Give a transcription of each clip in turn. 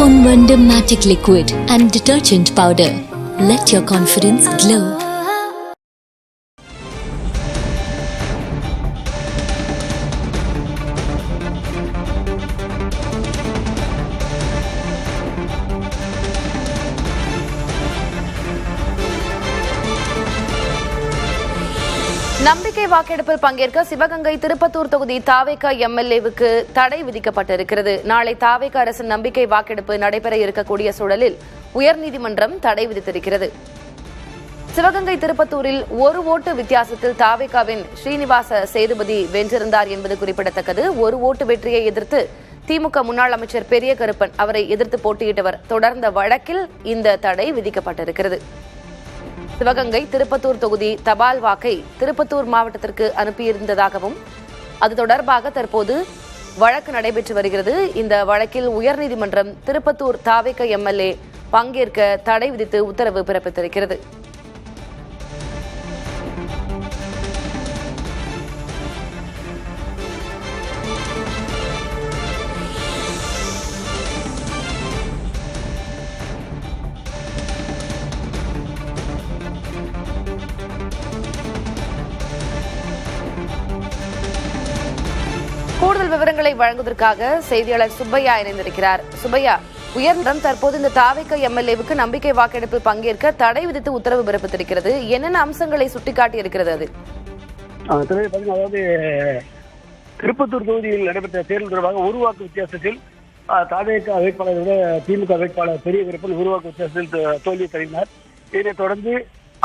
Ponvandam Magic Liquid and Detergent Powder. Let your confidence glow. நம்பிக்கை வாக்கெடுப்பில் பங்கேற்க சிவகங்கை திருப்பத்தூர் தொகுதி தாவேகா எம்எல்ஏவுக்கு தடை விதிக்கப்பட்டிருக்கிறது. நாளை தாவேகா அரசின் நம்பிக்கை வாக்கெடுப்பு நடைபெற இருக்கக்கூடிய சூழலில் உயர்நீதிமன்றம் தடை விதித்திருக்கிறது. சிவகங்கை திருப்பத்தூரில் ஒரு ஓட்டு வித்தியாசத்தில் தாவேகாவின் ஸ்ரீனிவாச சேதுபதி வென்றிருந்தார் என்பது குறிப்பிடத்தக்கது. ஒரு ஓட்டு வெற்றியை எதிர்த்து திமுக முன்னாள் அமைச்சர் பெரிய கருப்பன் அவரை எதிர்த்து போட்டியிட்டவர் தொடர்ந்த வழக்கில் இந்த தடை விதிக்கப்பட்டிருக்கிறது. சிவகங்கை திருப்பத்தூர் தொகுதி தபால் வாக்கை திருப்பத்தூர் மாவட்டத்திற்கு அனுப்பியிருந்ததாகவும் அது தொடர்பாக தற்போது வழக்கு நடைபெற்று வருகிறது. இந்த வழக்கில் உயர்நீதிமன்றம் திருப்பத்தூர் தாவேகா எம்எல்ஏ பங்கேற்க தடை விதித்து உத்தரவு பிறப்பித்திருக்கிறது. கூடுதல் விவரங்களை வழங்குவதற்காக செய்தியாளர் சுப்பையா இணைந்திருக்கிறார். சுப்பையா, உயர்நீதிமன்றம் தற்போது இந்த தாவேகா எம்எல்ஏவுக்கு நம்பிக்கை வாக்கெடுப்பில் பங்கேற்க தடை விதித்து உத்தரவு பிறப்பித்திருக்கிறது. என்னென்ன அம்சங்களை சுட்டிக்காட்டி இருக்கிறது? அது அதாவது திருப்பத்தூர் தொகுதியில் நடைபெற்ற தேர்தல் தொடர்பாக ஒரு வாக்கு வித்தியாசத்தில் தாவேகா வேட்பாளரை விட திமுக வேட்பாளர் பெரிய கருப்பன் ஒரு வாக்கு வித்தியாசத்தில் தோல்வி தருவினார். இதனைத் தொடர்ந்து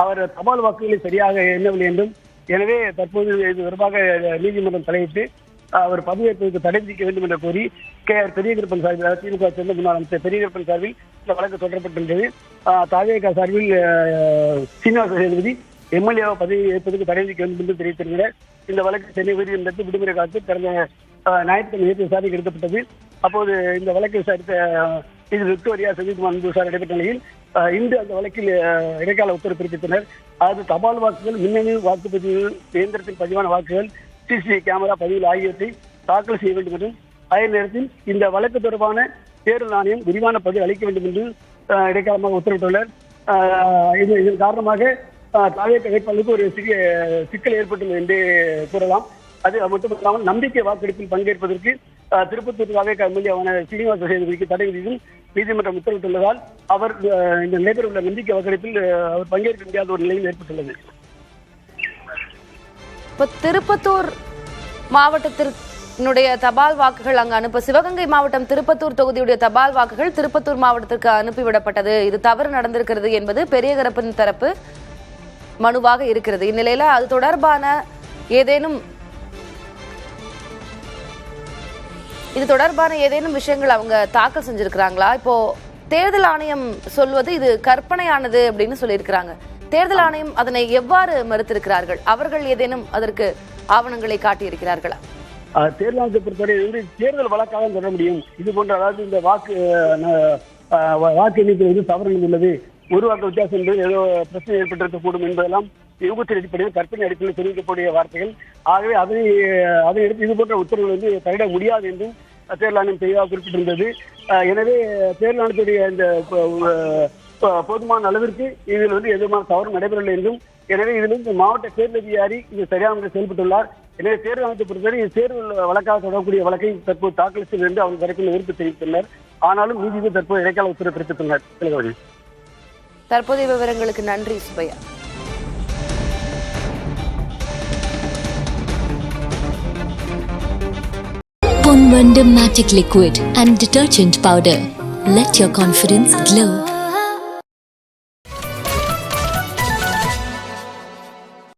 அவர் தபால் வாக்குகளை சரியாக எண்ணவில்லை என்றும், எனவே தற்போது இது தொடர்பாக நீதிமன்றம் தலையிட்டு அவர் பதவியேற்பதற்கு தடை விதிக்க வேண்டும் என்று கோரி KR பெரியகருப்பன் சார்பில் திமுக சேர்ந்த முன்னாள் அமைச்சர் பெரியகருப்பன் சார்பில் இந்த வழக்கு தொடரப்பட்டிருந்தது. தாவேகா சார்பில் சீனிவாச சேதுபதி எம்எல்ஏ பதவி ஏற்பதற்கு தடை விதிக்க வேண்டும் என்று தெரிவித்திருக்கிறார். இந்த வழக்கு சென்னை உயர்நீதிமன்றத்தில் விடுமுறை காலத்தில் கடந்த ஞாயிற்றுக்கிழமை நேற்று விசாரணைக்கு எடுக்கப்பட்டது. அப்போது இந்த வழக்கை விசாரித்த இது விக்டோரியா சஜித்குமார் விசாரணை நடைபெற்ற நிலையில் இன்று அந்த வழக்கில் இடைக்கால உத்தரவு பிறப்பித்தனர். அதாவது தபால் வாக்குகள், மின்னணு வாக்குப்பதிவு இயந்திரத்தில் பதிவான வாக்குகள், CCTV கேமரா பதிவுகள் ஆகியவற்றை தாக்கல் செய்ய வேண்டும் என்றும், அதே நேரத்தில் இந்த வழக்கு தொடர்பான தேர்தல் ஆணையம் விரிவான பதில் அளிக்க வேண்டும் என்று இடைக்காலமாக உத்தரவிட்டுள்ளனர். இதன் காரணமாக தாவேகா வேட்பாளருக்கு ஒரு சிறிய சிக்கல் ஏற்பட்டுள்ளது என்று கூறலாம். அது மட்டுமல்லாமல் நம்பிக்கை வாக்கெடுப்பில் பங்கேற்பதற்கு திருப்பத்தூர் தாவேகா எம்எல்ஏவான சீனிவாச சேதுபதிக்கு தடை விதித்தும் நீதிமன்றம் உத்தரவிட்டுள்ளதால் அவர் இந்த நடைபெறவுள்ள நம்பிக்கை வாக்கெடுப்பில் அவர் பங்கேற்க முடியாத ஒரு நிலையில் ஏற்பட்டுள்ளது. திருப்பத்தூர் மாவட்டத்தினுடைய தபால் வாக்குகள் அங்கு அனுப்ப சிவகங்கை மாவட்டம் திருப்பத்தூர் தொகுதியுடைய தபால் வாக்குகள் திருப்பத்தூர் மாவட்டத்திற்கு அனுப்பிவிடப்பட்டது. இது தவறு நடந்திருக்கிறது என்பது பெரிய கருப்பன் தரப்பு மனுவாக இருக்கிறது. இந்நிலையில அது தொடர்பான ஏதேனும் விஷயங்கள் அவங்க தாக்கல் செஞ்சிருக்கிறாங்களா? இப்போ தேர்தல் ஆணையம் சொல்வது இது கற்பனையானது அப்படின்னு சொல்லியிருக்கிறாங்க. தேர்தல் ஆணையம் அதனை எவ்வாறு மறுத்திருக்கிறார்கள்? அவர்கள் ஏதேனும் அதற்கு ஆவணங்களை காட்டியிருக்கிறார்களா? தேர்தல் ஆணையத்தை பொறுத்தவரை தேர்தல் வழக்காக தொடர முடியும். இது போன்ற, அதாவது இந்த வாக்கு எண்ணிக்கை தவறு உள்ளது, ஒரு வாக்கு வித்தியாசம் என்பது ஏதோ பிரச்சனை ஏற்பட்டிருக்கக்கூடும் என்பதெல்லாம் யூகத்தின் அடிப்படையில் கற்பனை அடிப்படையில் தெரிவிக்கக்கூடிய வார்த்தைகள். ஆகவே அதை எடுத்து இது போன்ற உத்தரவுகள் தலையிட முடியாது என்றும் தேர்தல் ஆணையம் தெளிவாக குறிப்பிட்டிருந்தது. எனவே தேர்தல் ஆணையத்துடைய இந்த போதுமான அளவிற்கு இதில் எதுமான தவறு நடைபெறவில்லை என்றும், எனவே இதிலிருந்து மாவட்ட தேர்தல் அதிகாரி இது சரியான முறையில் செயல்பட்டுள்ளார். எனவே தேர்தல் ஆணையத்தை பொறுத்தவரை தேர்தல் வழக்காக தொடரக்கூடிய வழக்கை தற்போது தாக்கல் செய்வது என்று அவங்க வரைக்கும் விருப்பம் தெரிவித்துள்ளனர். ஆனாலும் நீதிபதி தற்போது இடைக்கால உத்தரவு பிறப்பித்துள்ளனர். தற்போதைய விவரங்களுக்கு நன்றி Subbaiah. Ponvandam Magic Liquid and Detergent Powder. Let your confidence glow.